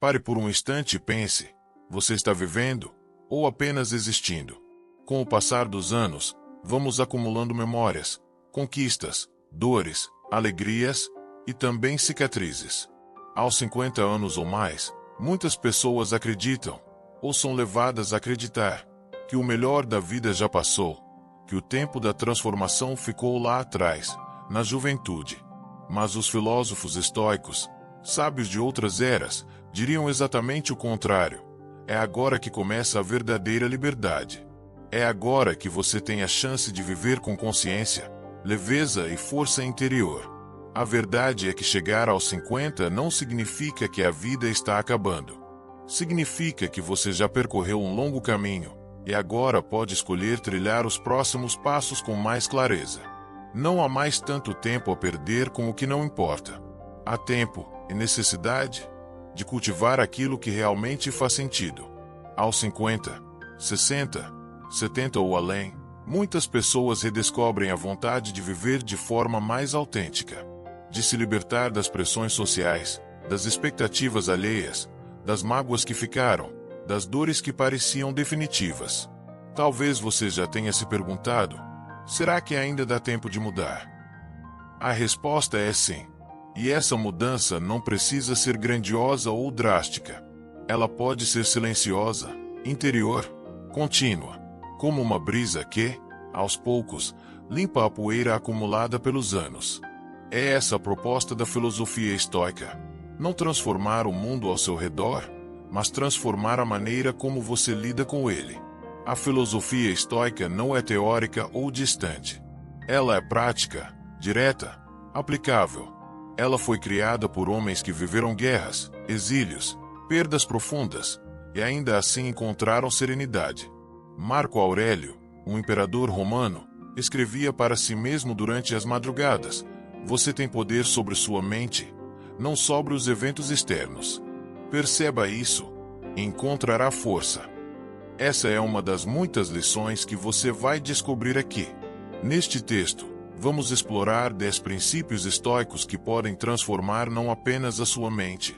Pare por um instante e pense: você está vivendo ou apenas existindo? Com o passar dos anos, vamos acumulando memórias, conquistas, dores, alegrias e também cicatrizes. Aos 50 anos ou mais, muitas pessoas acreditam, ou são levadas a acreditar, que o melhor da vida já passou, que o tempo da transformação ficou lá atrás, na juventude. Mas os filósofos estoicos, sábios de outras eras, diriam exatamente o contrário. É agora que começa a verdadeira liberdade. É agora que você tem a chance de viver com consciência, leveza e força interior. A verdade é que chegar aos 50 não significa que a vida está acabando. Significa que você já percorreu um longo caminho, e agora pode escolher trilhar os próximos passos com mais clareza. Não há mais tanto tempo a perder com o que não importa. Há tempo e necessidade de cultivar aquilo que realmente faz sentido. Aos 50, 60, 70 ou além, muitas pessoas redescobrem a vontade de viver de forma mais autêntica, de se libertar das pressões sociais, das expectativas alheias, das mágoas que ficaram, das dores que pareciam definitivas. Talvez você já tenha se perguntado: será que ainda dá tempo de mudar? A resposta é sim. E essa mudança não precisa ser grandiosa ou drástica. Ela pode ser silenciosa, interior, contínua, como uma brisa que, aos poucos, limpa a poeira acumulada pelos anos. É essa a proposta da filosofia estoica. Não transformar o mundo ao seu redor, mas transformar a maneira como você lida com ele. A filosofia estoica não é teórica ou distante. Ela é prática, direta, aplicável. Ela foi criada por homens que viveram guerras, exílios, perdas profundas, e ainda assim encontraram serenidade. Marco Aurélio, um imperador romano, escrevia para si mesmo durante as madrugadas: você tem poder sobre sua mente, não sobre os eventos externos. Perceba isso, e encontrará força. Essa é uma das muitas lições que você vai descobrir aqui. Neste texto, vamos explorar 10 princípios estoicos que podem transformar não apenas a sua mente,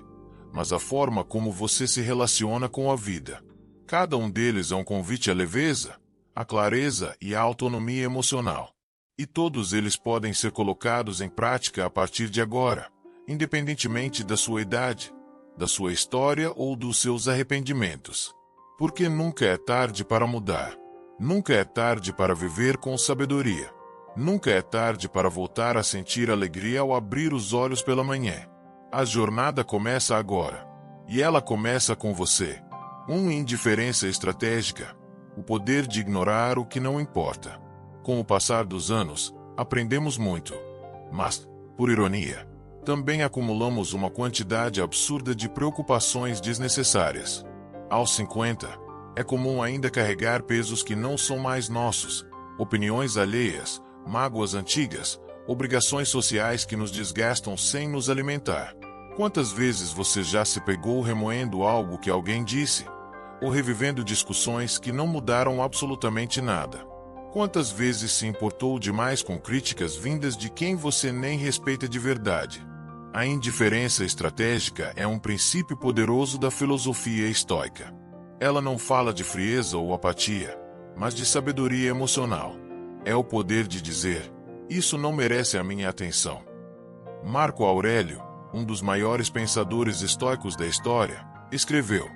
mas a forma como você se relaciona com a vida. Cada um deles é um convite à leveza, à clareza e à autonomia emocional. E todos eles podem ser colocados em prática a partir de agora, independentemente da sua idade, da sua história ou dos seus arrependimentos. Porque nunca é tarde para mudar. Nunca é tarde para viver com sabedoria. Nunca é tarde para voltar a sentir alegria ao abrir os olhos pela manhã. A jornada começa agora. E ela começa com você. Indiferença estratégica. O poder de ignorar o que não importa. Com o passar dos anos, aprendemos muito. Mas, por ironia, também acumulamos uma quantidade absurda de preocupações desnecessárias. Aos 50, é comum ainda carregar pesos que não são mais nossos, opiniões alheias, mágoas antigas, obrigações sociais que nos desgastam sem nos alimentar. Quantas vezes você já se pegou remoendo algo que alguém disse? Ou revivendo discussões que não mudaram absolutamente nada? Quantas vezes se importou demais com críticas vindas de quem você nem respeita de verdade? A indiferença estratégica é um princípio poderoso da filosofia estoica. Ela não fala de frieza ou apatia, mas de sabedoria emocional. É o poder de dizer: isso não merece a minha atenção. Marco Aurélio, um dos maiores pensadores estoicos da história, escreveu: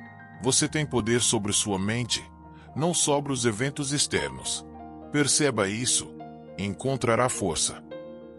você tem poder sobre sua mente, não sobre os eventos externos. Perceba isso, e encontrará força.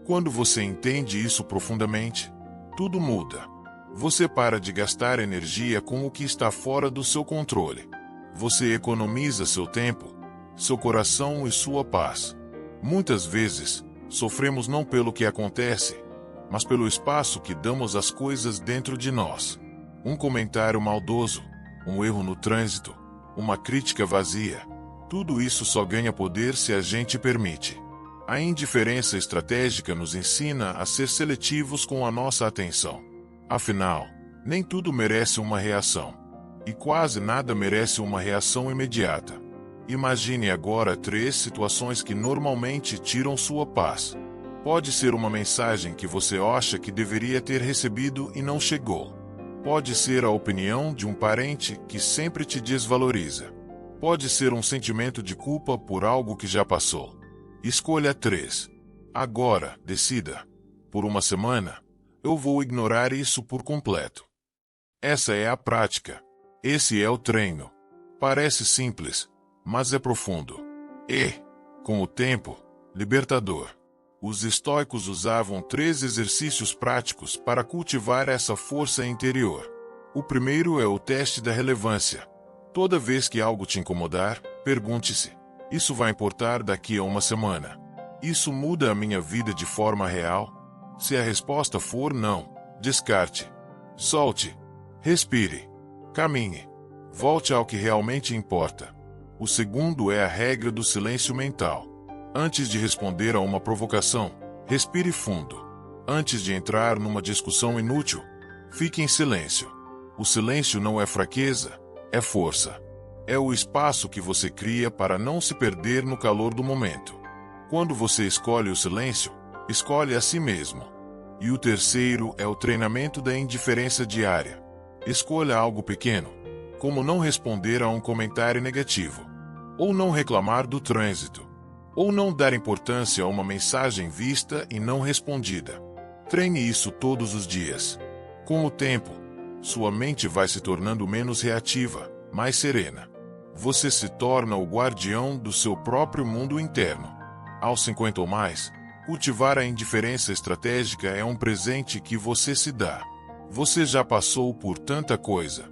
Quando você entende isso profundamente, tudo muda. Você para de gastar energia com o que está fora do seu controle. Você economiza seu tempo, seu coração e sua paz. Muitas vezes, sofremos não pelo que acontece, mas pelo espaço que damos às coisas dentro de nós. Um comentário maldoso, um erro no trânsito, uma crítica vazia. Tudo isso só ganha poder se a gente permite. A indiferença estratégica nos ensina a ser seletivos com a nossa atenção. Afinal, nem tudo merece uma reação. E quase nada merece uma reação imediata. Imagine agora 3 situações que normalmente tiram sua paz. Pode ser uma mensagem que você acha que deveria ter recebido e não chegou. Pode ser a opinião de um parente que sempre te desvaloriza. Pode ser um sentimento de culpa por algo que já passou. Escolha 3. Agora, decida. Por uma semana, eu vou ignorar isso por completo. Essa é a prática. Esse é o treino. Parece simples, mas é profundo. E, com o tempo, libertador. Os estoicos usavam 3 exercícios práticos para cultivar essa força interior. O primeiro é o teste da relevância. Toda vez que algo te incomodar, pergunte-se: isso vai importar daqui a uma semana? Isso muda a minha vida de forma real? Se a resposta for não, descarte. Solte. Respire. Caminhe. Volte ao que realmente importa. O segundo é a regra do silêncio mental. Antes de responder a uma provocação, respire fundo. Antes de entrar numa discussão inútil, fique em silêncio. O silêncio não é fraqueza, é força. É o espaço que você cria para não se perder no calor do momento. Quando você escolhe o silêncio, escolhe a si mesmo. E o terceiro é o treinamento da indiferença diária. Escolha algo pequeno, como não responder a um comentário negativo, ou não reclamar do trânsito, ou não dar importância a uma mensagem vista e não respondida. Treine isso todos os dias. Com o tempo, sua mente vai se tornando menos reativa, mais serena. Você se torna o guardião do seu próprio mundo interno. Aos 50 ou mais, cultivar a indiferença estratégica é um presente que você se dá. Você já passou por tanta coisa.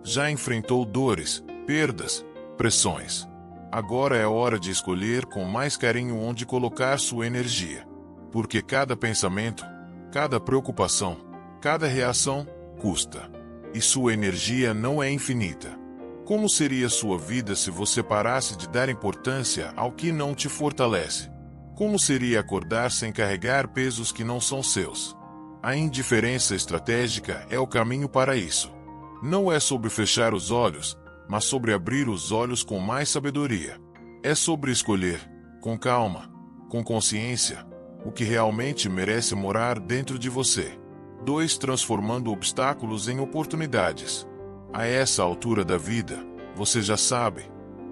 Já enfrentou dores, perdas, pressões. Agora é hora de escolher com mais carinho onde colocar sua energia. Porque cada pensamento, cada preocupação, cada reação, custa. E sua energia não é infinita. Como seria sua vida se você parasse de dar importância ao que não te fortalece? Como seria acordar sem carregar pesos que não são seus? A indiferença estratégica é o caminho para isso. Não é sobre fechar os olhos, mas sobre abrir os olhos com mais sabedoria. É sobre escolher, com calma, com consciência, o que realmente merece morar dentro de você. 2. Transformando obstáculos em oportunidades. A essa altura da vida, você já sabe,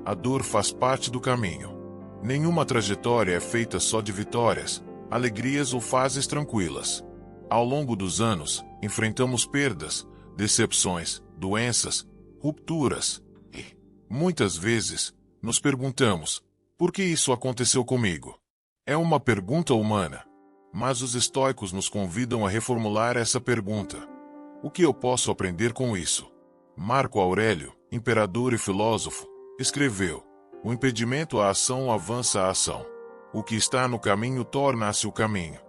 a dor faz parte do caminho. Nenhuma trajetória é feita só de vitórias, alegrias ou fases tranquilas. Ao longo dos anos, enfrentamos perdas, decepções, doenças, rupturas. E, muitas vezes, nos perguntamos: por que isso aconteceu comigo? É uma pergunta humana. Mas os estoicos nos convidam a reformular essa pergunta. O que eu posso aprender com isso? Marco Aurélio, imperador e filósofo, escreveu: o impedimento à ação avança a ação. O que está no caminho torna-se o caminho.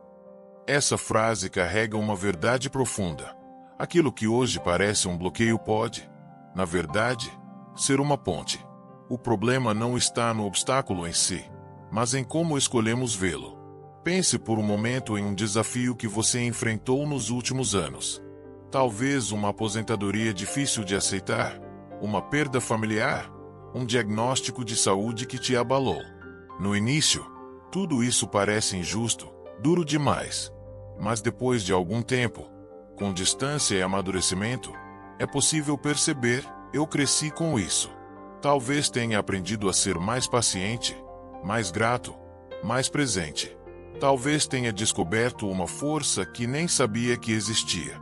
Essa frase carrega uma verdade profunda. Aquilo que hoje parece um bloqueio pode, na verdade, ser uma ponte. O problema não está no obstáculo em si, mas em como escolhemos vê-lo. Pense por um momento em um desafio que você enfrentou nos últimos anos. Talvez uma aposentadoria difícil de aceitar, uma perda familiar, um diagnóstico de saúde que te abalou. No início, tudo isso parece injusto, duro demais. Mas depois de algum tempo, com distância e amadurecimento, é possível perceber: eu cresci com isso. Talvez tenha aprendido a ser mais paciente, mais grato, mais presente. Talvez tenha descoberto uma força que nem sabia que existia.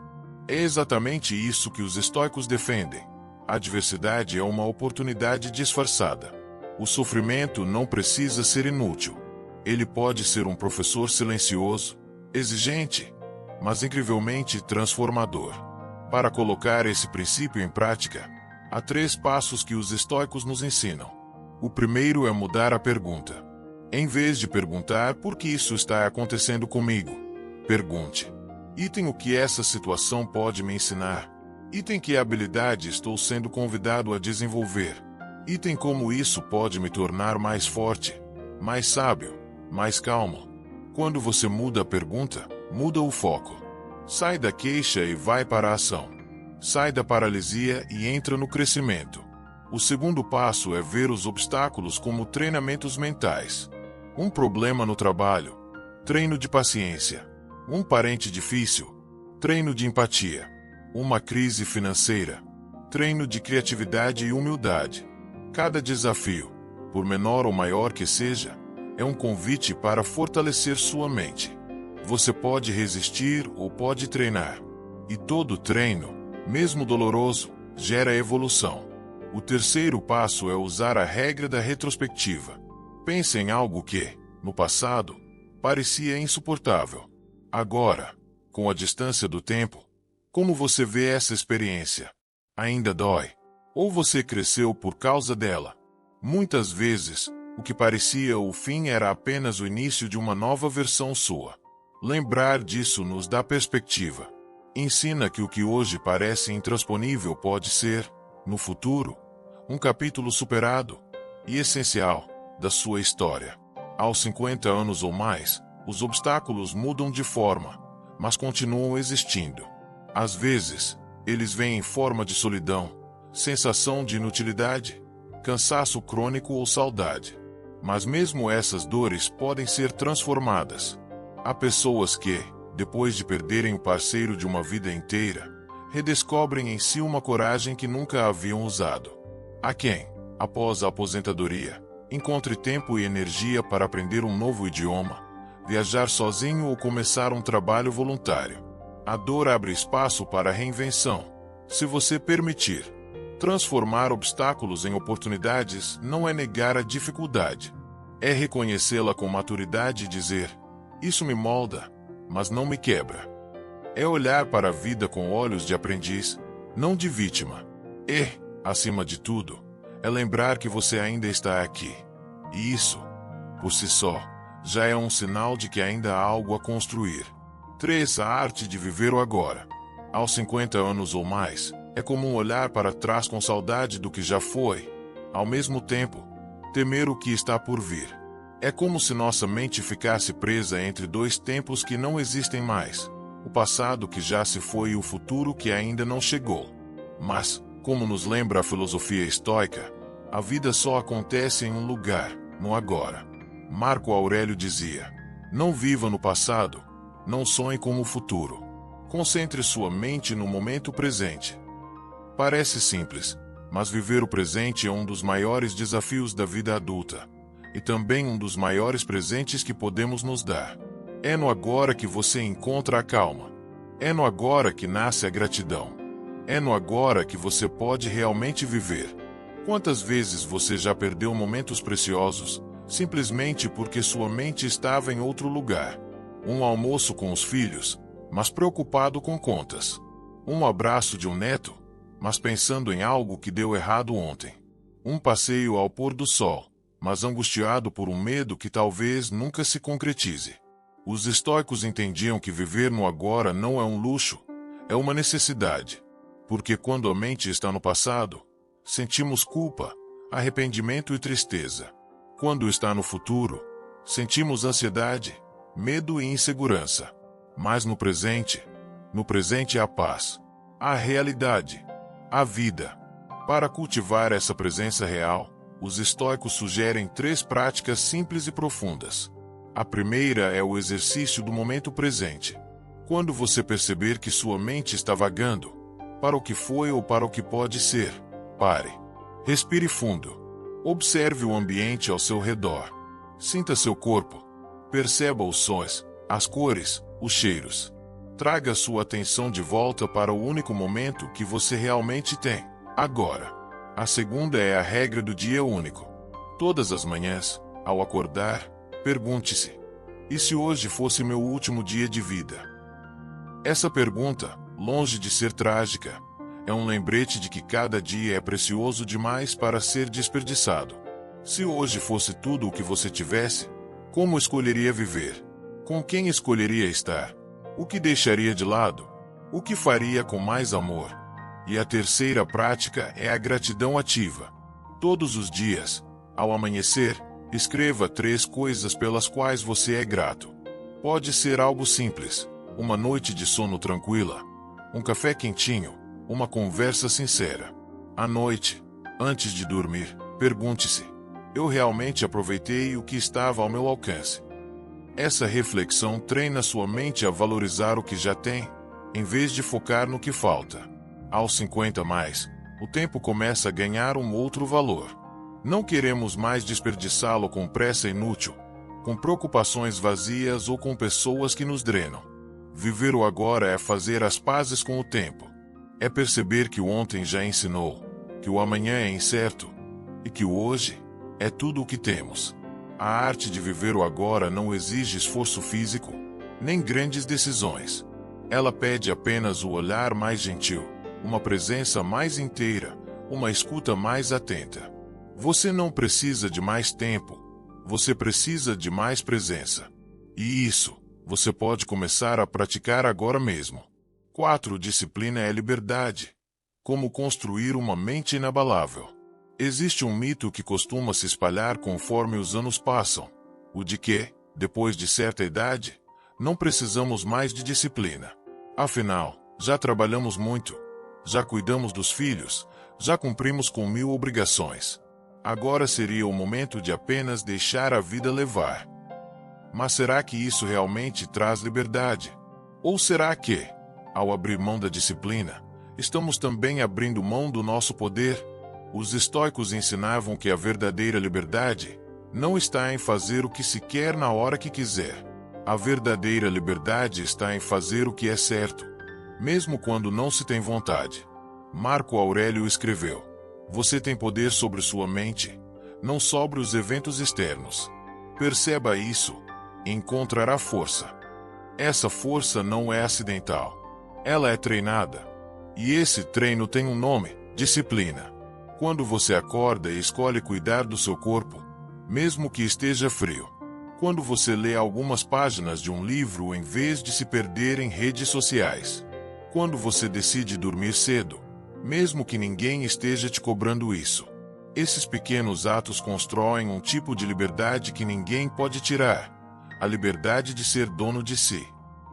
É exatamente isso que os estoicos defendem. A adversidade é uma oportunidade disfarçada. O sofrimento não precisa ser inútil. Ele pode ser um professor silencioso, exigente, mas incrivelmente transformador. Para colocar esse princípio em prática, há 3 passos que os estoicos nos ensinam. O primeiro é mudar a pergunta. Em vez de perguntar por que isso está acontecendo comigo, pergunte: item o que essa situação pode me ensinar? Item que habilidade estou sendo convidado a desenvolver? Item como isso pode me tornar mais forte, mais sábio, mais calmo? Quando você muda a pergunta, muda o foco. Sai da queixa e vai para a ação. Sai da paralisia e entra no crescimento. O segundo passo é ver os obstáculos como treinamentos mentais. Um problema no trabalho, treino de paciência. Um parente difícil, treino de empatia. uma crise financeira, treino de criatividade e humildade. Cada desafio, por menor ou maior que seja, é um convite para fortalecer sua mente. Você pode resistir ou pode treinar. E todo treino, mesmo doloroso, gera evolução. O terceiro passo é usar a regra da retrospectiva. Pense em algo que, no passado, parecia insuportável. Agora, com a distância do tempo, como você vê essa experiência? Ainda dói? Ou você cresceu por causa dela? Muitas vezes, o que parecia o fim era apenas o início de uma nova versão sua. Lembrar disso nos dá perspectiva. Ensina que o que hoje parece intransponível pode ser, no futuro, um capítulo superado e essencial da sua história. Aos 50 anos ou mais, os obstáculos mudam de forma, mas continuam existindo. Às vezes, eles vêm em forma de solidão, sensação de inutilidade, cansaço crônico ou saudade. Mas mesmo essas dores podem ser transformadas. Há pessoas que, depois de perderem o parceiro de uma vida inteira, redescobrem em si uma coragem que nunca haviam usado. Há quem, após a aposentadoria, encontre tempo e energia para aprender um novo idioma, viajar sozinho ou começar um trabalho voluntário. A dor abre espaço para a reinvenção. Se você permitir, transformar obstáculos em oportunidades não é negar a dificuldade. É reconhecê-la com maturidade e dizer: isso me molda, mas não me quebra. É olhar para a vida com olhos de aprendiz, não de vítima. E, acima de tudo, é lembrar que você ainda está aqui. E isso, por si só, já é um sinal de que ainda há algo a construir. 3. A arte de viver o agora. Aos 50 anos ou mais, é comum olhar para trás com saudade do que já foi, ao mesmo tempo, temer o que está por vir. É como se nossa mente ficasse presa entre dois tempos que não existem mais, o passado que já se foi e o futuro que ainda não chegou. Mas, como nos lembra a filosofia estoica, a vida só acontece em um lugar, no agora. Marco Aurélio dizia: não viva no passado, não sonhe com o futuro. Concentre sua mente no momento presente. Parece simples, mas viver o presente é um dos maiores desafios da vida adulta. E também um dos maiores presentes que podemos nos dar. É no agora que você encontra a calma. É no agora que nasce a gratidão. É no agora que você pode realmente viver. Quantas vezes você já perdeu momentos preciosos, simplesmente porque sua mente estava em outro lugar? Um almoço com os filhos, mas preocupado com contas. Um abraço de um neto, mas pensando em algo que deu errado ontem. Um passeio ao pôr do sol, mas angustiado por um medo que talvez nunca se concretize. Os estoicos entendiam que viver no agora não é um luxo, é uma necessidade. Porque quando a mente está no passado, sentimos culpa, arrependimento e tristeza. Quando está no futuro, sentimos ansiedade, medo e insegurança. Mas no presente há paz, há realidade, há vida. Para cultivar essa presença real, os estoicos sugerem 3 práticas simples e profundas. A primeira é o exercício do momento presente. Quando você perceber que sua mente está vagando, para o que foi ou para o que pode ser, pare. Respire fundo. Observe o ambiente ao seu redor. Sinta seu corpo. Perceba os sons, as cores, os cheiros. Traga sua atenção de volta para o único momento que você realmente tem, agora. A segunda é a regra do dia único. Todas as manhãs, ao acordar, pergunte-se: e se hoje fosse meu último dia de vida? Essa pergunta, longe de ser trágica, é um lembrete de que cada dia é precioso demais para ser desperdiçado. Se hoje fosse tudo o que você tivesse, como escolheria viver? Com quem escolheria estar? O que deixaria de lado? O que faria com mais amor? E a terceira prática é a gratidão ativa. Todos os dias, ao amanhecer, escreva 3 coisas pelas quais você é grato. Pode ser algo simples: uma noite de sono tranquila, um café quentinho, uma conversa sincera. À noite, antes de dormir, pergunte-se: eu realmente aproveitei o que estava ao meu alcance? Essa reflexão treina sua mente a valorizar o que já tem, em vez de focar no que falta. Aos 50 mais, o tempo começa a ganhar um outro valor. Não queremos mais desperdiçá-lo com pressa inútil, com preocupações vazias ou com pessoas que nos drenam. Viver o agora é fazer as pazes com o tempo. É perceber que o ontem já ensinou, que o amanhã é incerto e que o hoje é tudo o que temos. A arte de viver o agora não exige esforço físico, nem grandes decisões. Ela pede apenas o olhar mais gentil, uma presença mais inteira, uma escuta mais atenta. Você não precisa de mais tempo, você precisa de mais presença. E isso, você pode começar a praticar agora mesmo. 4. Disciplina é liberdade. Como construir uma mente inabalável. Existe um mito que costuma se espalhar conforme os anos passam, o de que, depois de certa idade, não precisamos mais de disciplina. Afinal, já trabalhamos muito, já cuidamos dos filhos, já cumprimos com 1000 obrigações. Agora seria o momento de apenas deixar a vida levar. Mas será que isso realmente traz liberdade? Ou será que, ao abrir mão da disciplina, estamos também abrindo mão do nosso poder? Os estoicos ensinavam que a verdadeira liberdade não está em fazer o que se quer na hora que quiser. A verdadeira liberdade está em fazer o que é certo, mesmo quando não se tem vontade. Marco Aurélio escreveu: você tem poder sobre sua mente, não sobre os eventos externos. Perceba isso e encontrará força. Essa força não é acidental. Ela é treinada. E esse treino tem um nome: disciplina. Quando você acorda e escolhe cuidar do seu corpo, mesmo que esteja frio. Quando você lê algumas páginas de um livro em vez de se perder em redes sociais. Quando você decide dormir cedo, mesmo que ninguém esteja te cobrando isso. Esses pequenos atos constroem um tipo de liberdade que ninguém pode tirar. A liberdade de ser dono de si.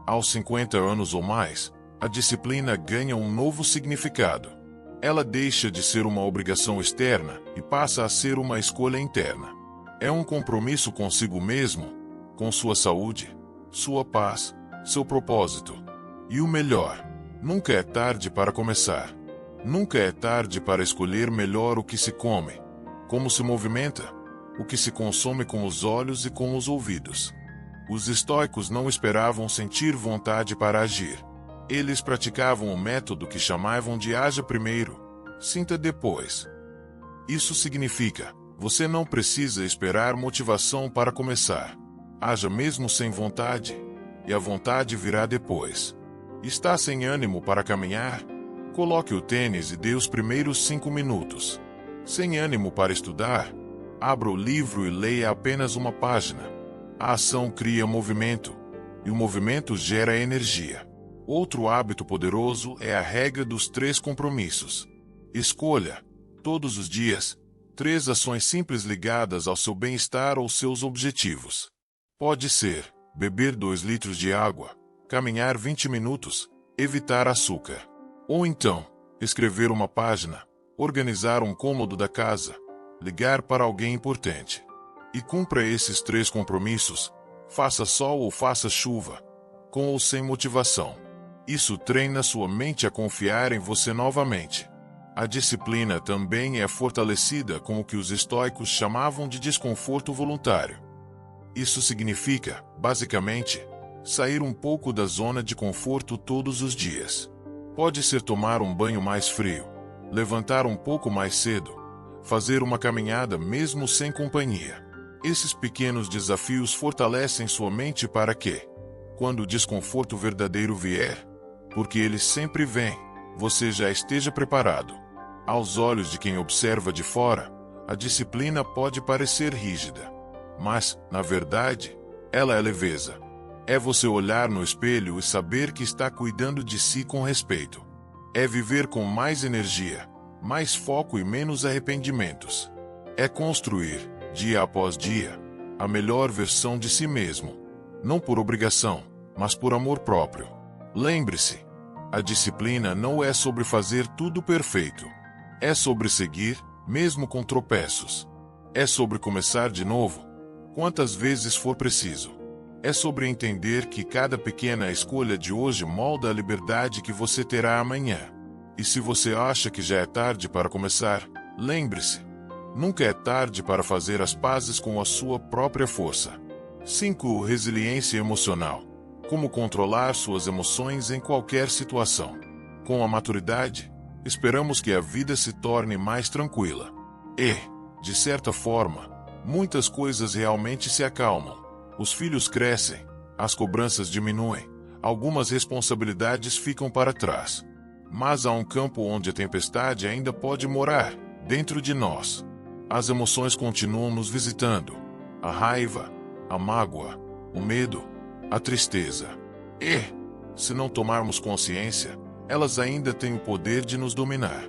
Aos 50 anos ou mais, a disciplina ganha um novo significado. Ela deixa de ser uma obrigação externa e passa a ser uma escolha interna. É um compromisso consigo mesmo, com sua saúde, sua paz, seu propósito. E o melhor, nunca é tarde para começar. Nunca é tarde para escolher melhor o que se come, como se movimenta, o que se consome com os olhos e com os ouvidos. Os estoicos não esperavam sentir vontade para agir. Eles praticavam o método que chamavam de haja primeiro, sinta depois. Isso significa: você não precisa esperar motivação para começar. Haja mesmo sem vontade, e a vontade virá depois. Está sem ânimo para caminhar? Coloque o tênis e dê os primeiros 5 minutos. Sem ânimo para estudar? Abra o livro e leia apenas uma página. A ação cria movimento, e o movimento gera energia. Outro hábito poderoso é a regra dos 3 compromissos. Escolha, todos os dias, 3 ações simples ligadas ao seu bem-estar ou seus objetivos. Pode ser: beber 2 litros de água, caminhar 20 minutos, evitar açúcar. Ou então, escrever uma página, organizar um cômodo da casa, ligar para alguém importante. E cumpra esses 3 compromissos, faça sol ou faça chuva, com ou sem motivação. Isso treina sua mente a confiar em você novamente. A disciplina também é fortalecida com o que os estoicos chamavam de desconforto voluntário. Isso significa, basicamente, sair um pouco da zona de conforto todos os dias. Pode ser tomar um banho mais frio, levantar um pouco mais cedo, fazer uma caminhada mesmo sem companhia. Esses pequenos desafios fortalecem sua mente para que, quando o desconforto verdadeiro vier, porque ele sempre vem, você já esteja preparado. Aos olhos de quem observa de fora, a disciplina pode parecer rígida. Mas, na verdade, ela é leveza. É você olhar no espelho e saber que está cuidando de si com respeito. É viver com mais energia, mais foco e menos arrependimentos. É construir, dia após dia, a melhor versão de si mesmo. Não por obrigação, mas por amor próprio. Lembre-se, a disciplina não é sobre fazer tudo perfeito. É sobre seguir, mesmo com tropeços. É sobre começar de novo, quantas vezes for preciso. É sobre entender que cada pequena escolha de hoje molda a liberdade que você terá amanhã. E se você acha que já é tarde para começar, lembre-se: nunca é tarde para fazer as pazes com a sua própria força. 5. Resiliência emocional. Como controlar suas emoções em qualquer situação. Com a maturidade, esperamos que a vida se torne mais tranquila. E, de certa forma, muitas coisas realmente se acalmam. Os filhos crescem, as cobranças diminuem, algumas responsabilidades ficam para trás. Mas há um campo onde a tempestade ainda pode morar, dentro de nós. As emoções continuam nos visitando. A raiva, a mágoa, o medo, a tristeza. E, se não tomarmos consciência, elas ainda têm o poder de nos dominar.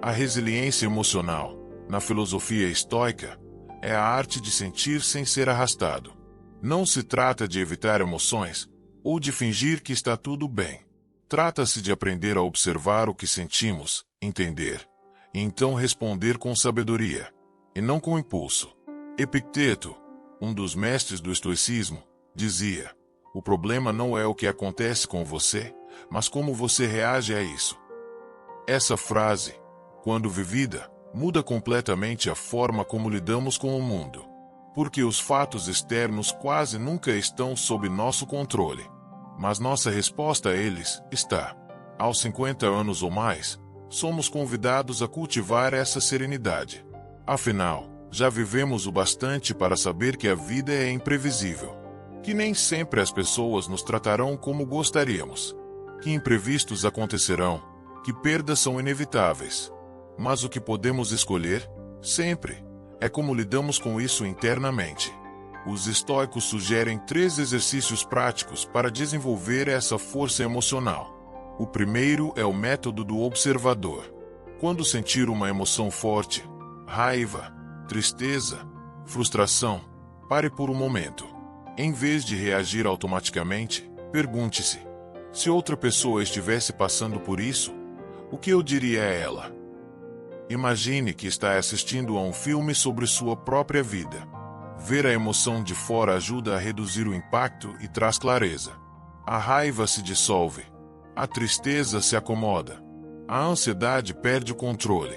A resiliência emocional, na filosofia estoica, é a arte de sentir sem ser arrastado. Não se trata de evitar emoções, ou de fingir que está tudo bem. Trata-se de aprender a observar o que sentimos, entender, e então responder com sabedoria, e não com impulso. Epicteto, um dos mestres do estoicismo, dizia: o problema não é o que acontece com você, mas como você reage a isso. Essa frase, quando vivida, muda completamente a forma como lidamos com o mundo. Porque os fatos externos quase nunca estão sob nosso controle. Mas nossa resposta a eles está. Aos 50 anos ou mais, somos convidados a cultivar essa serenidade. Afinal, já vivemos o bastante para saber que a vida é imprevisível. Que nem sempre as pessoas nos tratarão como gostaríamos. Que imprevistos acontecerão, que perdas são inevitáveis. Mas o que podemos escolher, sempre, é como lidamos com isso internamente. Os estoicos sugerem 3 exercícios práticos para desenvolver essa força emocional. O primeiro é o método do observador. Quando sentir uma emoção forte, raiva, tristeza, frustração, pare por um momento. Em vez de reagir automaticamente, pergunte-se: se outra pessoa estivesse passando por isso, o que eu diria a ela? Imagine que está assistindo a um filme sobre sua própria vida. Ver a emoção de fora ajuda a reduzir o impacto e traz clareza. A raiva se dissolve. A tristeza se acomoda. A ansiedade perde o controle.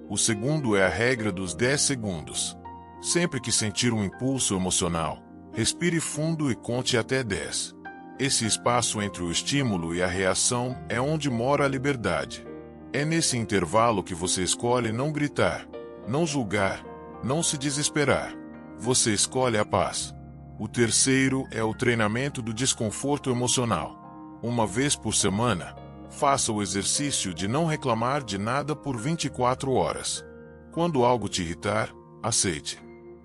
O segundo é a regra dos 10 segundos. Sempre que sentir um impulso emocional, respire fundo e conte até 10. Esse espaço entre o estímulo e a reação é onde mora a liberdade. É nesse intervalo que você escolhe não gritar, não julgar, não se desesperar. Você escolhe a paz. O terceiro é o treinamento do desconforto emocional. Uma vez por semana, faça o exercício de não reclamar de nada por 24 horas. Quando algo te irritar, aceite.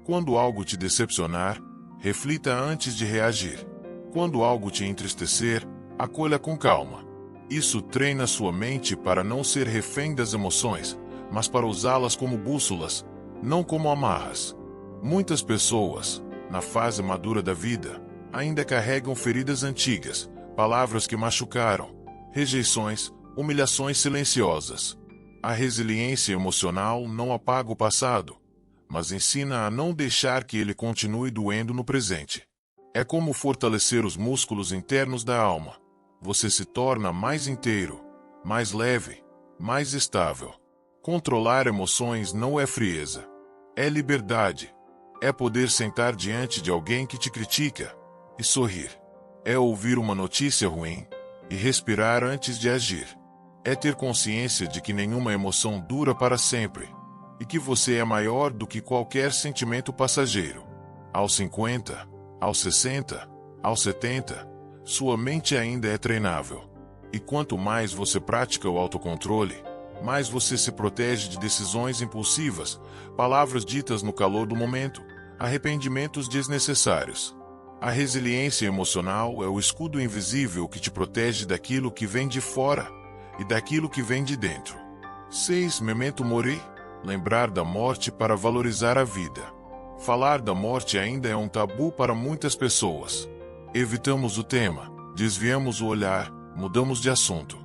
Quando algo te decepcionar, reflita antes de reagir. Quando algo te entristecer, acolha com calma. Isso treina sua mente para não ser refém das emoções, mas para usá-las como bússolas, não como amarras. Muitas pessoas, na fase madura da vida, ainda carregam feridas antigas, palavras que machucaram, rejeições, humilhações silenciosas. A resiliência emocional não apaga o passado, mas ensina a não deixar que ele continue doendo no presente. É como fortalecer os músculos internos da alma. Você se torna mais inteiro, mais leve, mais estável. Controlar emoções não é frieza. É liberdade. É poder sentar diante de alguém que te critica e sorrir. É ouvir uma notícia ruim e respirar antes de agir. É ter consciência de que nenhuma emoção dura para sempre e que você é maior do que qualquer sentimento passageiro. Aos 50, aos 60, aos 70, sua mente ainda é treinável. E quanto mais você pratica o autocontrole, mais você se protege de decisões impulsivas, palavras ditas no calor do momento, arrependimentos desnecessários. A resiliência emocional é o escudo invisível que te protege daquilo que vem de fora e daquilo que vem de dentro. 6. Memento mori. Lembrar da morte para valorizar a vida. Falar da morte ainda é um tabu para muitas pessoas. Evitamos o tema, desviamos o olhar, mudamos de assunto.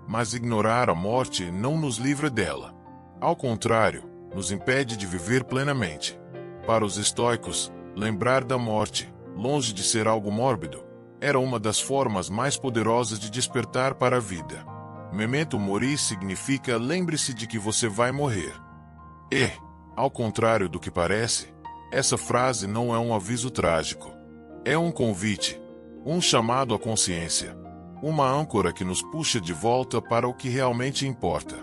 Mas ignorar a morte não nos livra dela. Ao contrário, nos impede de viver plenamente. Para os estoicos, lembrar da morte longe de ser algo mórbido, era uma das formas mais poderosas de despertar para a vida. Memento mori significa lembre-se de que você vai morrer. E, ao contrário do que parece, essa frase não é um aviso trágico. É um convite, um chamado à consciência, uma âncora que nos puxa de volta para o que realmente importa.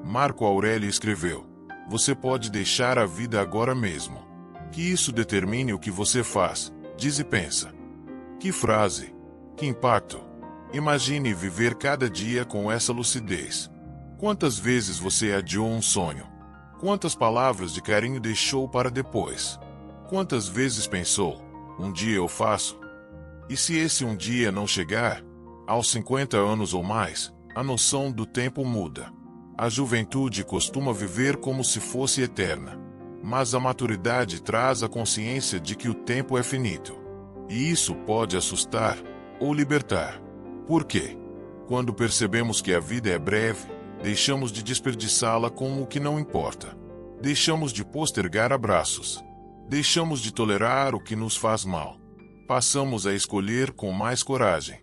Marco Aurélio escreveu: você pode deixar a vida agora mesmo. Que isso determine o que você faz, diz e pensa. Que frase! Que impacto! Imagine viver cada dia com essa lucidez. Quantas vezes você adiou um sonho? Quantas palavras de carinho deixou para depois? Quantas vezes pensou, um dia eu faço? E se esse um dia não chegar? Aos 50 anos ou mais, a noção do tempo muda. A juventude costuma viver como se fosse eterna. Mas a maturidade traz a consciência de que o tempo é finito. E isso pode assustar ou libertar. Por quê? Quando percebemos que a vida é breve, deixamos de desperdiçá-la com o que não importa. Deixamos de postergar abraços. Deixamos de tolerar o que nos faz mal. Passamos a escolher com mais coragem,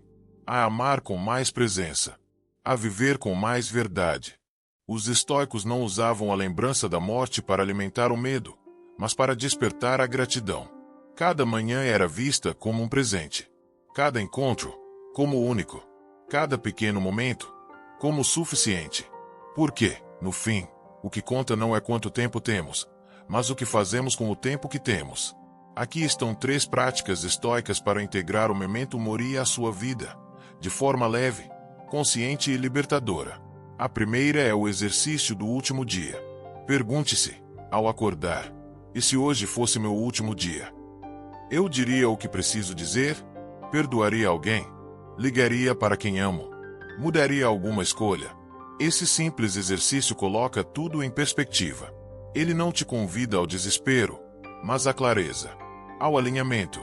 a amar com mais presença, a viver com mais verdade. Os estoicos não usavam a lembrança da morte para alimentar o medo, mas para despertar a gratidão. Cada manhã era vista como um presente. Cada encontro, como único. Cada pequeno momento, como suficiente. Porque, no fim, o que conta não é quanto tempo temos, mas o que fazemos com o tempo que temos. Aqui estão 3 práticas estoicas para integrar o memento mori à sua vida, de forma leve, consciente e libertadora. A primeira é o exercício do último dia. Pergunte-se, ao acordar, e se hoje fosse meu último dia? Eu diria o que preciso dizer? Perdoaria alguém? Ligaria para quem amo? Mudaria alguma escolha? Esse simples exercício coloca tudo em perspectiva. Ele não te convida ao desespero, mas à clareza, ao alinhamento,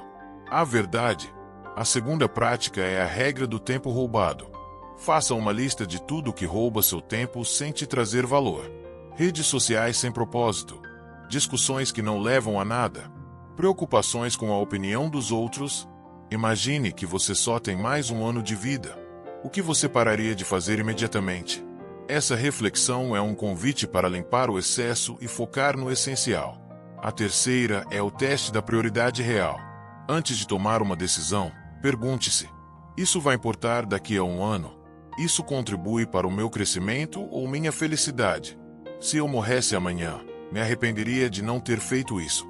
à verdade. A segunda prática é a regra do tempo roubado. Faça uma lista de tudo que rouba seu tempo sem te trazer valor. Redes sociais sem propósito, discussões que não levam a nada, preocupações com a opinião dos outros. Imagine que você só tem mais um ano de vida. O que você pararia de fazer imediatamente? Essa reflexão é um convite para limpar o excesso e focar no essencial. A terceira é o teste da prioridade real. Antes de tomar uma decisão, pergunte-se: isso vai importar daqui a um ano? Isso contribui para o meu crescimento ou minha felicidade? Se eu morresse amanhã, me arrependeria de não ter feito isso.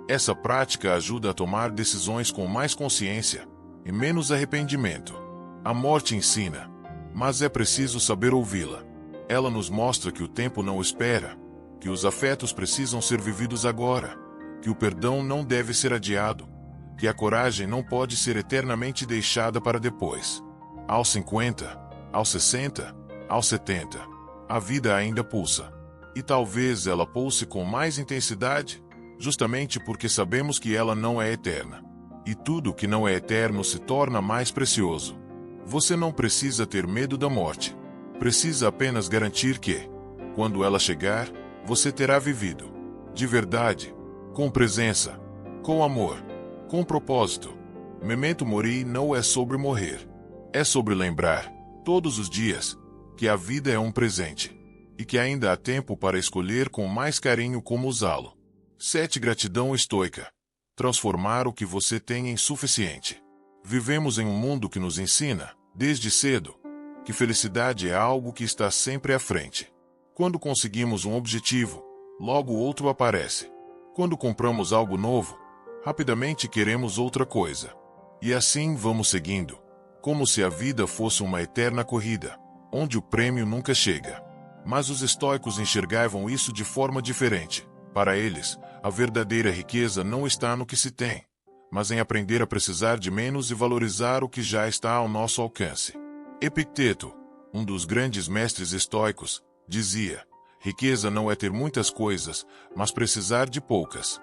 Essa prática ajuda a tomar decisões com mais consciência e menos arrependimento. A morte ensina, mas é preciso saber ouvi-la. Ela nos mostra que o tempo não espera, que os afetos precisam ser vividos agora, que o perdão não deve ser adiado, que a coragem não pode ser eternamente deixada para depois. Aos 50, aos 60, aos 70, a vida ainda pulsa. E talvez ela pulse com mais intensidade, justamente porque sabemos que ela não é eterna. E tudo que não é eterno se torna mais precioso. Você não precisa ter medo da morte. Precisa apenas garantir que, quando ela chegar, você terá vivido, de verdade, com presença, com amor, com propósito. Memento mori não é sobre morrer. É sobre lembrar, todos os dias, que a vida é um presente, e que ainda há tempo para escolher com mais carinho como usá-lo. 7. Gratidão estoica. Transformar o que você tem em suficiente. Vivemos em um mundo que nos ensina, desde cedo, que felicidade é algo que está sempre à frente. Quando conseguimos um objetivo, logo outro aparece. Quando compramos algo novo, rapidamente queremos outra coisa. E assim vamos seguindo, como se a vida fosse uma eterna corrida, onde o prêmio nunca chega. Mas os estoicos enxergavam isso de forma diferente. Para eles, a verdadeira riqueza não está no que se tem, mas em aprender a precisar de menos e valorizar o que já está ao nosso alcance. Epicteto, um dos grandes mestres estoicos, dizia: riqueza não é ter muitas coisas, mas precisar de poucas.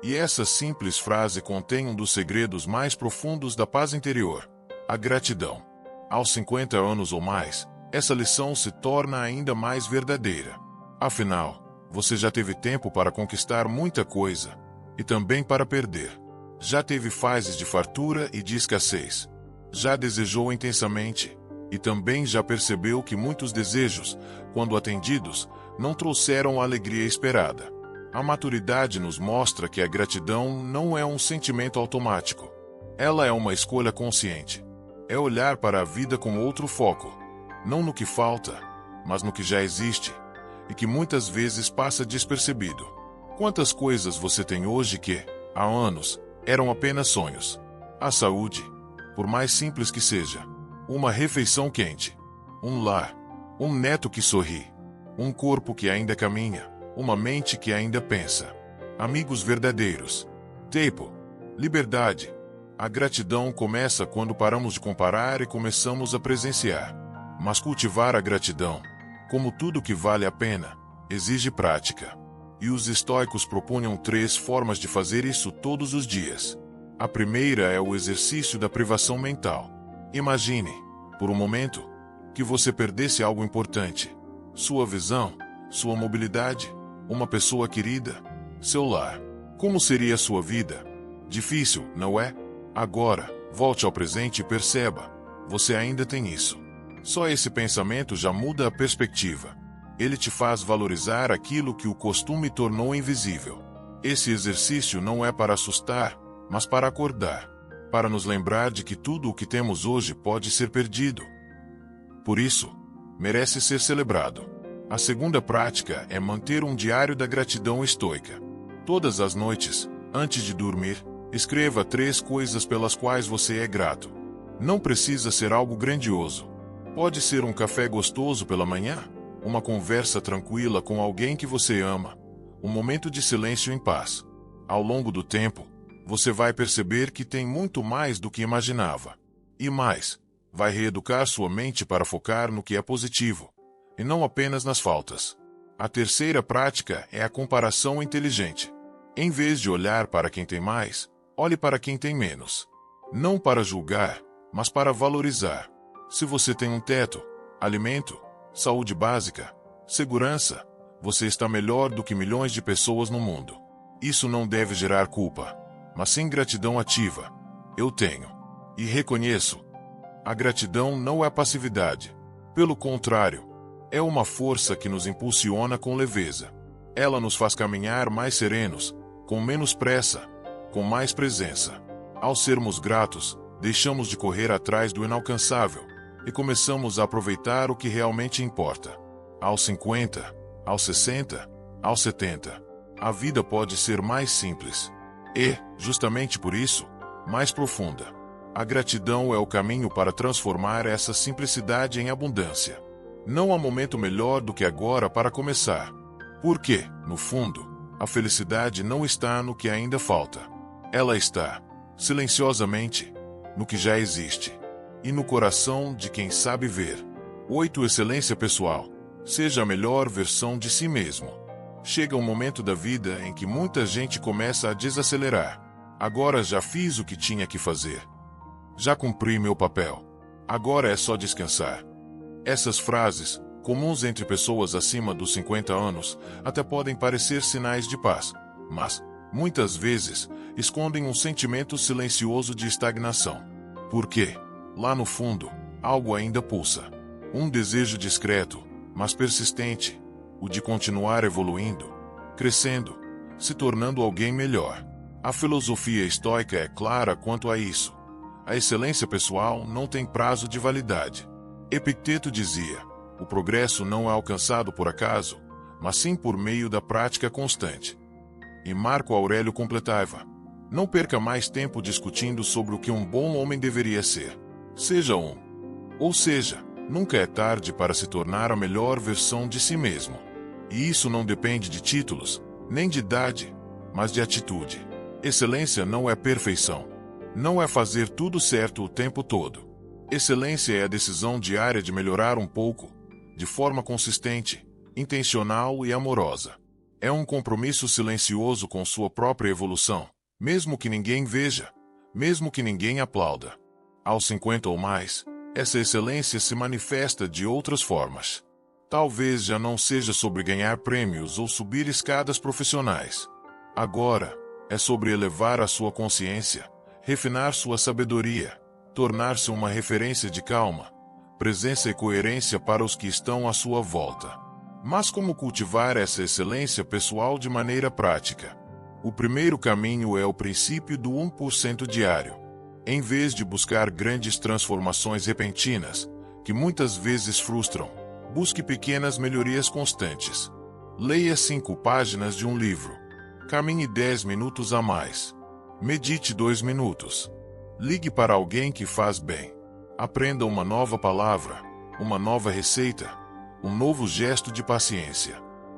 E essa simples frase contém um dos segredos mais profundos da paz interior: a gratidão. Aos 50 anos ou mais, essa lição se torna ainda mais verdadeira. Afinal, você já teve tempo para conquistar muita coisa, e também para perder. Já teve fases de fartura e de escassez. Já desejou intensamente, e também já percebeu que muitos desejos, quando atendidos, não trouxeram a alegria esperada. A maturidade nos mostra que a gratidão não é um sentimento automático. Ela é uma escolha consciente. É olhar para a vida com outro foco, não no que falta, mas no que já existe, e que muitas vezes passa despercebido. Quantas coisas você tem hoje que, há anos, eram apenas sonhos? A saúde, por mais simples que seja, uma refeição quente, um lar, um neto que sorri, um corpo que ainda caminha, uma mente que ainda pensa, amigos verdadeiros, tempo, liberdade. A gratidão começa quando paramos de comparar e começamos a presenciar. Mas cultivar a gratidão, como tudo que vale a pena, exige prática. E os estoicos propunham 3 formas de fazer isso todos os dias. A primeira é o exercício da privação mental. Imagine, por um momento, que você perdesse algo importante. Sua visão, sua mobilidade, uma pessoa querida, seu lar. Como seria a sua vida? Difícil, não é? Agora, volte ao presente e perceba, você ainda tem isso. Só esse pensamento já muda a perspectiva. Ele te faz valorizar aquilo que o costume tornou invisível. Esse exercício não é para assustar, mas para acordar, para nos lembrar de que tudo o que temos hoje pode ser perdido. Por isso, merece ser celebrado. A segunda prática é manter um diário da gratidão estoica. Todas as noites, antes de dormir, escreva 3 coisas pelas quais você é grato. Não precisa ser algo grandioso. Pode ser um café gostoso pela manhã, uma conversa tranquila com alguém que você ama, um momento de silêncio em paz. Ao longo do tempo, você vai perceber que tem muito mais do que imaginava. E mais, vai reeducar sua mente para focar no que é positivo, e não apenas nas faltas. A terceira prática é a comparação inteligente. Em vez de olhar para quem tem mais, olhe para quem tem menos. Não para julgar, mas para valorizar. Se você tem um teto, alimento, saúde básica, segurança, você está melhor do que milhões de pessoas no mundo. Isso não deve gerar culpa, mas sim gratidão ativa. Eu tenho. E reconheço. A gratidão não é passividade. Pelo contrário, é uma força que nos impulsiona com leveza. Ela nos faz caminhar mais serenos, com menos pressa, com mais presença. Ao sermos gratos, deixamos de correr atrás do inalcançável e começamos a aproveitar o que realmente importa. Aos 50, aos 60, aos 70, a vida pode ser mais simples e, justamente por isso, mais profunda. A gratidão é o caminho para transformar essa simplicidade em abundância. Não há momento melhor do que agora para começar. Porque, no fundo, a felicidade não está no que ainda falta. Ela está, silenciosamente, no que já existe. E no coração de quem sabe ver. 8. Excelência pessoal. Seja a melhor versão de si mesmo. Chega um momento da vida em que muita gente começa a desacelerar. Agora já fiz o que tinha que fazer. Já cumpri meu papel. Agora é só descansar. Essas frases, comuns entre pessoas acima dos 50 anos, até podem parecer sinais de paz, mas, muitas vezes, escondem um sentimento silencioso de estagnação. Por quê? Lá no fundo, algo ainda pulsa. Um desejo discreto, mas persistente, o de continuar evoluindo, crescendo, se tornando alguém melhor. A filosofia estoica é clara quanto a isso. A excelência pessoal não tem prazo de validade. Epicteto dizia: o progresso não é alcançado por acaso, mas sim por meio da prática constante. E Marco Aurélio completava: não perca mais tempo discutindo sobre o que um bom homem deveria ser. Seja um. Ou seja, nunca é tarde para se tornar a melhor versão de si mesmo. E isso não depende de títulos, nem de idade, mas de atitude. Excelência não é perfeição. Não é fazer tudo certo o tempo todo. Excelência é a decisão diária de melhorar um pouco, de forma consistente, intencional e amorosa. É um compromisso silencioso com sua própria evolução, mesmo que ninguém veja, mesmo que ninguém aplauda. Aos 50 ou mais, essa excelência se manifesta de outras formas. Talvez já não seja sobre ganhar prêmios ou subir escadas profissionais. Agora, É sobre elevar a sua consciência, refinar sua sabedoria, tornar-se uma referência de calma, presença e coerência para os que estão à sua volta. Mas como cultivar essa excelência pessoal de maneira prática? O primeiro caminho é o princípio do 1% diário. Em vez de buscar grandes transformações repentinas, que muitas vezes frustram, busque pequenas melhorias constantes. Leia 5 páginas de um livro. Caminhe 10 minutos a mais. Medite 2 minutos. Ligue para alguém que faz bem. Aprenda uma nova palavra, uma nova receita, um novo gesto de paciência.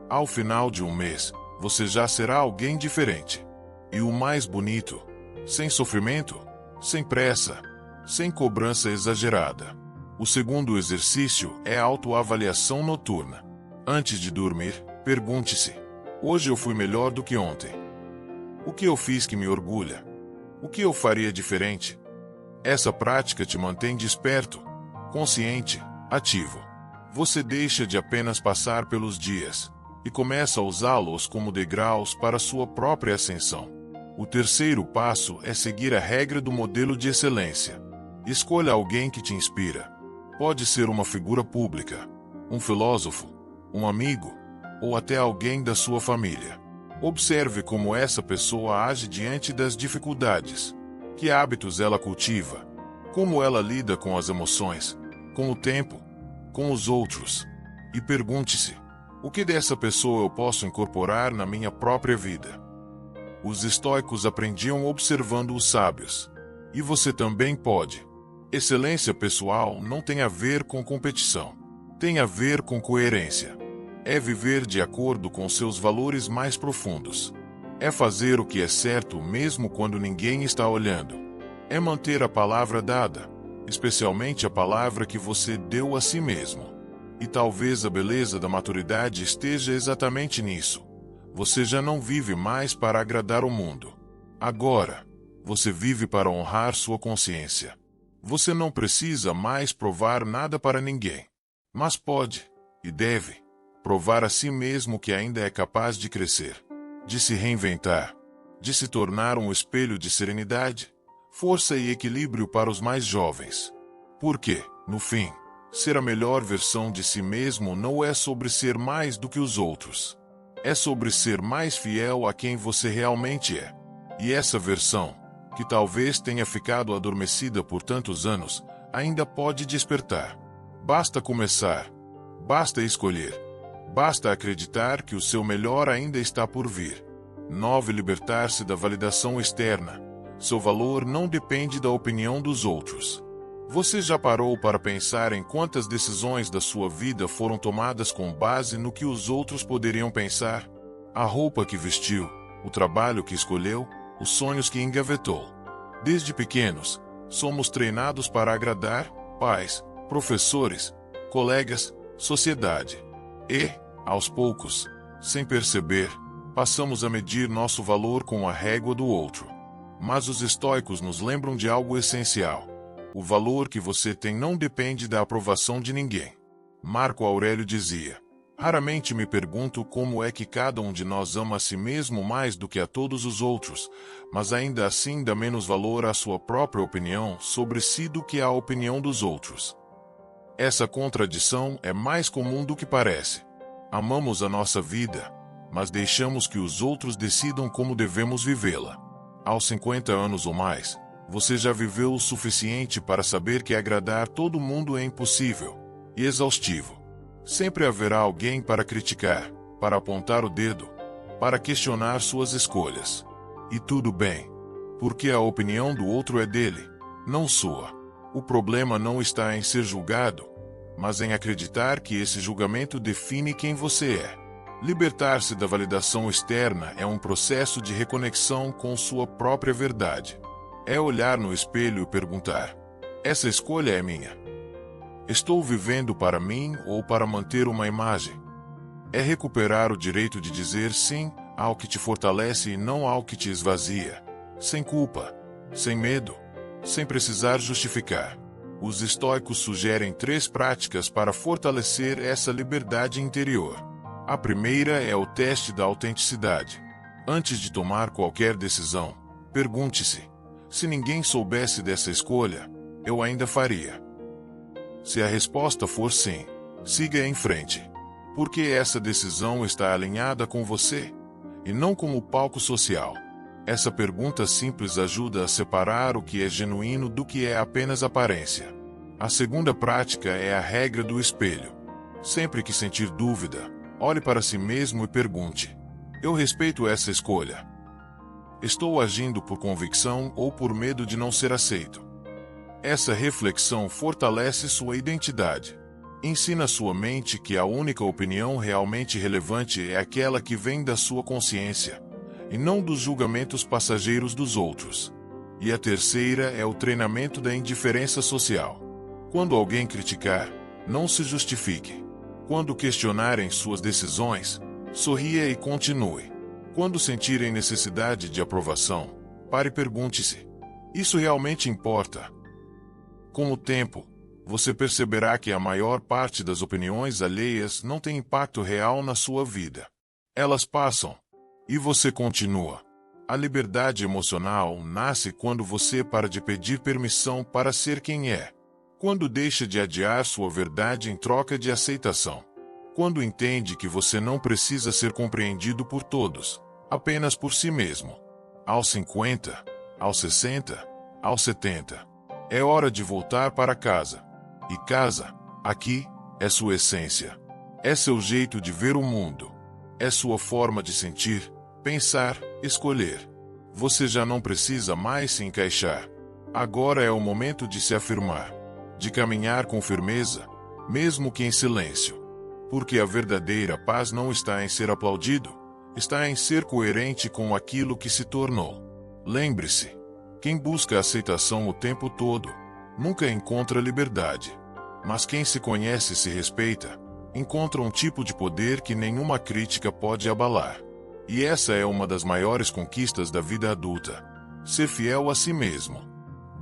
Ao final de um mês, você já será alguém diferente. E o mais bonito, sem sofrimento, sem pressa, sem cobrança exagerada. O segundo exercício é a autoavaliação noturna. Antes de dormir, pergunte-se: hoje eu fui melhor do que ontem? O que eu fiz que me orgulha? O que eu faria diferente? Essa prática te mantém desperto, consciente, ativo. Você deixa de apenas passar pelos dias e começa a usá-los como degraus para sua própria ascensão. O terceiro passo é seguir a regra do modelo de excelência. Escolha alguém que te inspira. Pode ser uma figura pública, um filósofo, um amigo, ou até alguém da sua família. Observe como essa pessoa age diante das dificuldades. Que hábitos ela cultiva? Como ela lida com as emoções, com o tempo, com os outros? E pergunte-se: o que dessa pessoa eu posso incorporar na minha própria vida? Os estoicos aprendiam observando os sábios. E você também pode. Excelência pessoal não tem a ver com competição. Tem a ver com coerência. É viver de acordo com seus valores mais profundos. É fazer o que é certo mesmo quando ninguém está olhando. É manter a palavra dada, especialmente a palavra que você deu a si mesmo. E talvez a beleza da maturidade esteja exatamente nisso. Você já não vive mais para agradar o mundo. Agora, você vive para honrar sua consciência. Você não precisa mais provar nada para ninguém. Mas pode, e deve, provar a si mesmo que ainda é capaz de crescer, de se reinventar, de se tornar um espelho de serenidade, força e equilíbrio para os mais jovens. Porque, no fim, ser a melhor versão de si mesmo não é sobre ser mais do que os outros. É sobre ser mais fiel a quem você realmente é. E essa versão, que talvez tenha ficado adormecida por tantos anos, ainda pode despertar. Basta começar. Basta escolher. Basta acreditar que o seu melhor ainda está por vir. 9. Libertar-se da validação externa. Seu valor não depende da opinião dos outros. Você já parou para pensar em quantas decisões da sua vida foram tomadas com base no que os outros poderiam pensar? A roupa que vestiu, o trabalho que escolheu, os sonhos que engavetou. Desde pequenos, somos treinados para agradar pais, professores, colegas, sociedade. E, aos poucos, sem perceber, passamos a medir nosso valor com a régua do outro. Mas os estoicos nos lembram de algo essencial. O valor que você tem não depende da aprovação de ninguém. Marco Aurélio dizia: raramente me pergunto como é que cada um de nós ama a si mesmo mais do que a todos os outros, mas ainda assim dá menos valor à sua própria opinião sobre si do que à opinião dos outros. Essa contradição é mais comum do que parece. Amamos a nossa vida, mas deixamos que os outros decidam como devemos vivê-la. Aos 50 anos ou mais, você já viveu o suficiente para saber que agradar todo mundo é impossível e exaustivo. Sempre haverá alguém para criticar, para apontar o dedo, para questionar suas escolhas. E tudo bem, porque a opinião do outro é dele, não sua. O problema não está em ser julgado, mas em acreditar que esse julgamento define quem você é. Libertar-se da validação externa é um processo de reconexão com sua própria verdade. É olhar no espelho e perguntar: essa escolha é minha? Estou vivendo para mim ou para manter uma imagem? É recuperar o direito de dizer sim ao que te fortalece e não ao que te esvazia, sem culpa, sem medo, sem precisar justificar. Os estoicos sugerem 3 práticas para fortalecer essa liberdade interior. A primeira é o teste da autenticidade. Antes de tomar qualquer decisão, pergunte-se: se ninguém soubesse dessa escolha, eu ainda faria? Se a resposta for sim, siga em frente. Porque essa decisão está alinhada com você, e não como palco social. Essa pergunta simples ajuda a separar o que é genuíno do que é apenas aparência. A segunda prática é a regra do espelho. Sempre que sentir dúvida, olhe para si mesmo e pergunte: eu respeito essa escolha? Estou agindo por convicção ou por medo de não ser aceito? Essa reflexão fortalece sua identidade. Ensina sua mente que a única opinião realmente relevante é aquela que vem da sua consciência, e não dos julgamentos passageiros dos outros. E a terceira é o treinamento da indiferença social. Quando alguém criticar, não se justifique. Quando questionarem suas decisões, sorria e continue. Quando sentirem necessidade de aprovação, pare e pergunte-se: isso realmente importa? Com o tempo, você perceberá que a maior parte das opiniões alheias não tem impacto real na sua vida. Elas passam, e você continua. A liberdade emocional nasce quando você para de pedir permissão para ser quem é. Quando deixa de adiar sua verdade em troca de aceitação. Quando entende que você não precisa ser compreendido por todos, apenas por si mesmo. Aos 50, aos 60, aos 70. É hora de voltar para casa. E casa, aqui, é sua essência. É seu jeito de ver o mundo. É sua forma de sentir, pensar, escolher. Você já não precisa mais se encaixar. Agora é o momento de se afirmar. De caminhar com firmeza, mesmo que em silêncio. Porque a verdadeira paz não está em ser aplaudido, está em ser coerente com aquilo que se tornou. Lembre-se, quem busca aceitação o tempo todo, nunca encontra liberdade. Mas quem se conhece e se respeita, encontra um tipo de poder que nenhuma crítica pode abalar. E essa é uma das maiores conquistas da vida adulta. Ser fiel a si mesmo.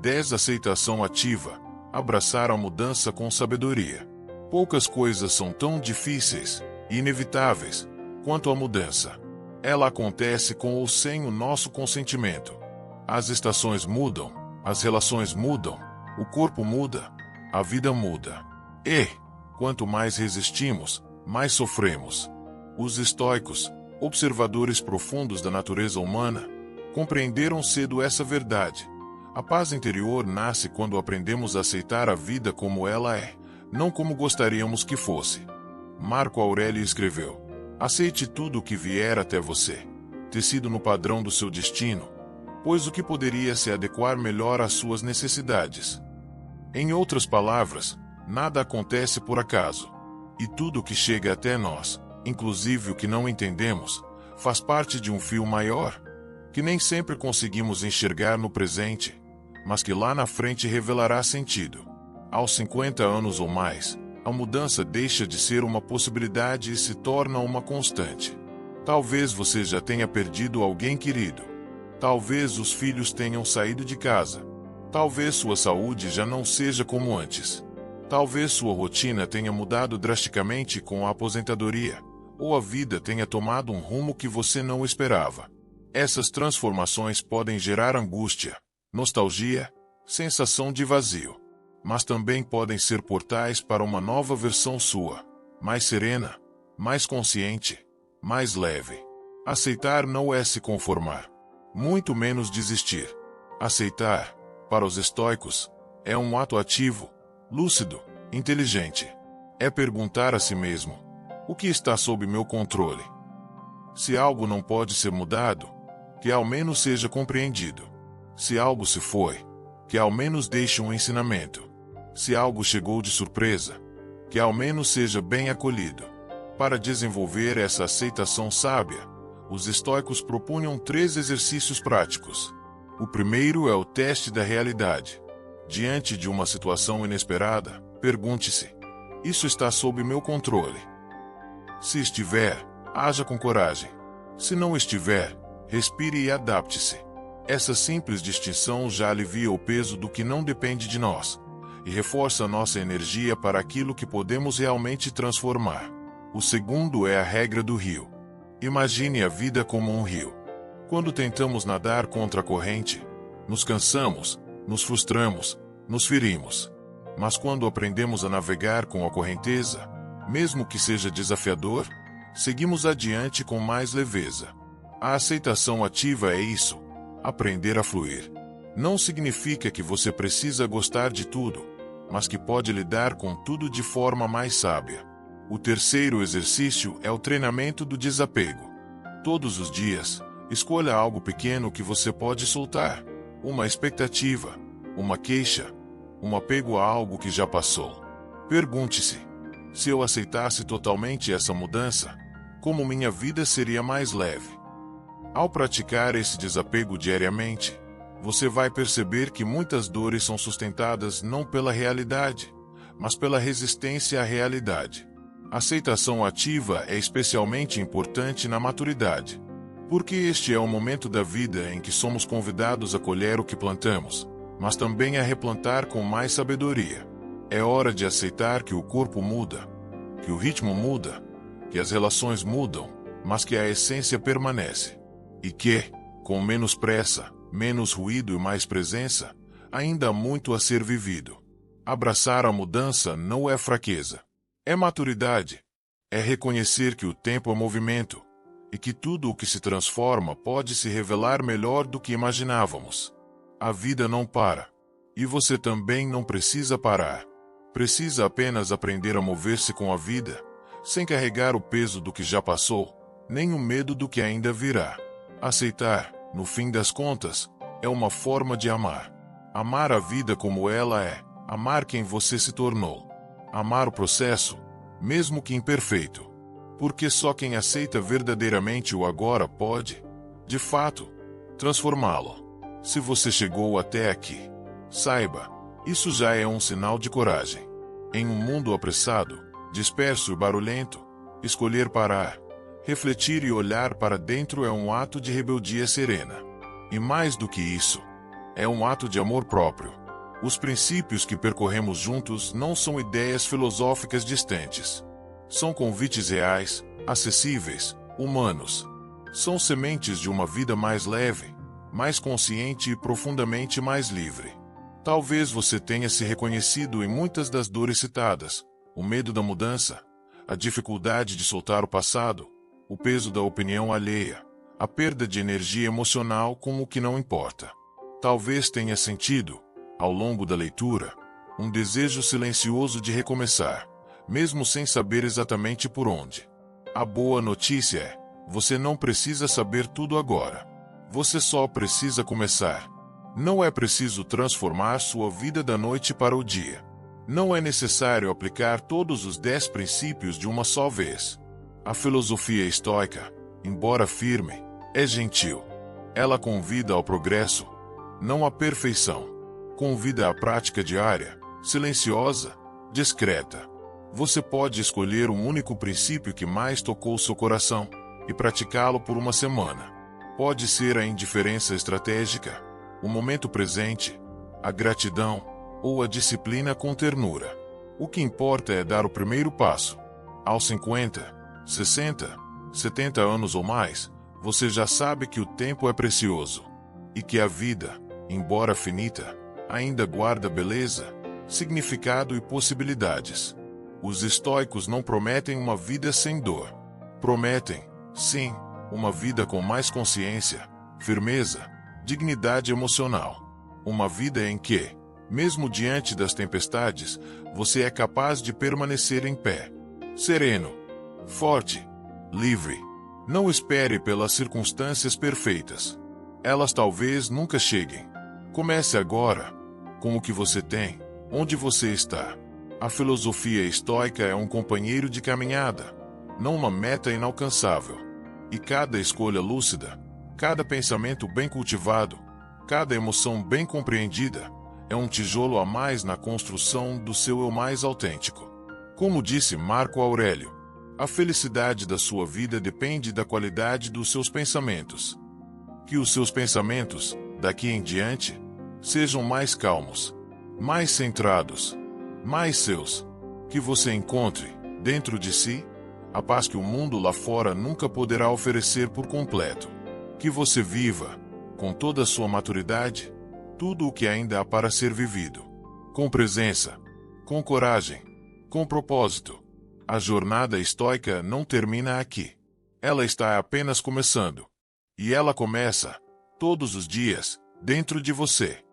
10. Aceitação ativa. Abraçar a mudança com sabedoria. Poucas coisas são tão difíceis e inevitáveis quanto a mudança. Ela acontece com ou sem o nosso consentimento. As estações mudam, as relações mudam, o corpo muda, a vida muda. E, quanto mais resistimos, mais sofremos. Os estoicos, observadores profundos da natureza humana, compreenderam cedo essa verdade. A paz interior nasce quando aprendemos a aceitar a vida como ela é, não como gostaríamos que fosse. Marco Aurélio escreveu: aceite tudo o que vier até você, tecido no padrão do seu destino, pois o que poderia se adequar melhor às suas necessidades. Em outras palavras, nada acontece por acaso. E tudo o que chega até nós, inclusive o que não entendemos, faz parte de um fio maior, que nem sempre conseguimos enxergar no presente, mas que lá na frente revelará sentido. Aos 50 anos ou mais, a mudança deixa de ser uma possibilidade e se torna uma constante. Talvez você já tenha perdido alguém querido. Talvez os filhos tenham saído de casa. Talvez sua saúde já não seja como antes. Talvez sua rotina tenha mudado drasticamente com a aposentadoria, ou a vida tenha tomado um rumo que você não esperava. Essas transformações podem gerar angústia, nostalgia, sensação de vazio. Mas também podem ser portais para uma nova versão sua, mais serena, mais consciente, mais leve. Aceitar não é se conformar, muito menos desistir. Aceitar, para os estoicos, é um ato ativo, lúcido, inteligente. É perguntar a si mesmo: o que está sob meu controle? Se algo não pode ser mudado, que ao menos seja compreendido. Se algo se foi, que ao menos deixe um ensinamento. Se algo chegou de surpresa, que ao menos seja bem acolhido. Para desenvolver essa aceitação sábia, os estoicos propunham 3 exercícios práticos. O primeiro é o teste da realidade. Diante de uma situação inesperada, pergunte-se: isso está sob meu controle? Se estiver, haja com coragem. Se não estiver, respire e adapte-se. Essa simples distinção já alivia o peso do que não depende de nós e reforça nossa energia para aquilo que podemos realmente transformar. O segundo é a regra do rio. Imagine a vida como um rio. Quando tentamos nadar contra a corrente, nos cansamos, nos frustramos, nos ferimos. Mas quando aprendemos a navegar com a correnteza, mesmo que seja desafiador, seguimos adiante com mais leveza. A aceitação ativa é isso, aprender a fluir. Não significa que você precisa gostar de tudo, mas que pode lidar com tudo de forma mais sábia. O terceiro exercício é o treinamento do desapego. Todos os dias, escolha algo pequeno que você pode soltar. Uma expectativa, uma queixa, um apego a algo que já passou. Pergunte-se: se eu aceitasse totalmente essa mudança, como minha vida seria mais leve? Ao praticar esse desapego diariamente, você vai perceber que muitas dores são sustentadas não pela realidade, mas pela resistência à realidade. A aceitação ativa é especialmente importante na maturidade, porque este é o momento da vida em que somos convidados a colher o que plantamos, mas também a replantar com mais sabedoria. É hora de aceitar que o corpo muda, que o ritmo muda, que as relações mudam, mas que a essência permanece. E que, com menos pressa, menos ruído e mais presença, ainda há muito a ser vivido. Abraçar a mudança não é fraqueza. É maturidade. É reconhecer que o tempo é movimento, e que tudo o que se transforma pode se revelar melhor do que imaginávamos. A vida não para. E você também não precisa parar. Precisa apenas aprender a mover-se com a vida, sem carregar o peso do que já passou, nem o medo do que ainda virá. Aceitar, no fim das contas, é uma forma de amar. Amar a vida como ela é, amar quem você se tornou. Amar o processo, mesmo que imperfeito. Porque só quem aceita verdadeiramente o agora pode, de fato, transformá-lo. Se você chegou até aqui, saiba, isso já é um sinal de coragem. Em um mundo apressado, disperso e barulhento, escolher parar, refletir e olhar para dentro é um ato de rebeldia serena. E mais do que isso, é um ato de amor próprio. Os princípios que percorremos juntos não são ideias filosóficas distantes. São convites reais, acessíveis, humanos. São sementes de uma vida mais leve, mais consciente e profundamente mais livre. Talvez você tenha se reconhecido em muitas das dores citadas: o medo da mudança, a dificuldade de soltar o passado, o peso da opinião alheia, a perda de energia emocional com o que não importa. Talvez tenha sentido, ao longo da leitura, um desejo silencioso de recomeçar, mesmo sem saber exatamente por onde. A boa notícia é: você não precisa saber tudo agora. Você só precisa começar. Não é preciso transformar sua vida da noite para o dia. Não é necessário aplicar todos os 10 princípios de uma só vez. A filosofia estoica, embora firme, é gentil. Ela convida ao progresso, não à perfeição. Convida à prática diária, silenciosa, discreta. Você pode escolher um único princípio que mais tocou seu coração e praticá-lo por uma semana. Pode ser a indiferença estratégica, o momento presente, a gratidão ou a disciplina com ternura. O que importa é dar o primeiro passo. Aos 50, 60, 70 anos ou mais, você já sabe que o tempo é precioso e que a vida, embora finita, ainda guarda beleza, significado e possibilidades. Os estoicos não prometem uma vida sem dor. Prometem, sim, uma vida com mais consciência, firmeza, dignidade emocional. Uma vida em que, mesmo diante das tempestades, você é capaz de permanecer em pé, sereno, forte, livre. Não espere pelas circunstâncias perfeitas. Elas talvez nunca cheguem. Comece agora, com o que você tem, onde você está. A filosofia estoica é um companheiro de caminhada, não uma meta inalcançável. E cada escolha lúcida, cada pensamento bem cultivado, cada emoção bem compreendida, é um tijolo a mais na construção do seu eu mais autêntico. Como disse Marco Aurélio, a felicidade da sua vida depende da qualidade dos seus pensamentos. Que os seus pensamentos, daqui em diante, sejam mais calmos, mais centrados, mais seus. Que você encontre, dentro de si, a paz que o mundo lá fora nunca poderá oferecer por completo. Que você viva, com toda a sua maturidade, tudo o que ainda há para ser vivido. Com presença, com coragem, com propósito. A jornada estoica não termina aqui. Ela está apenas começando. E ela começa, todos os dias, dentro de você.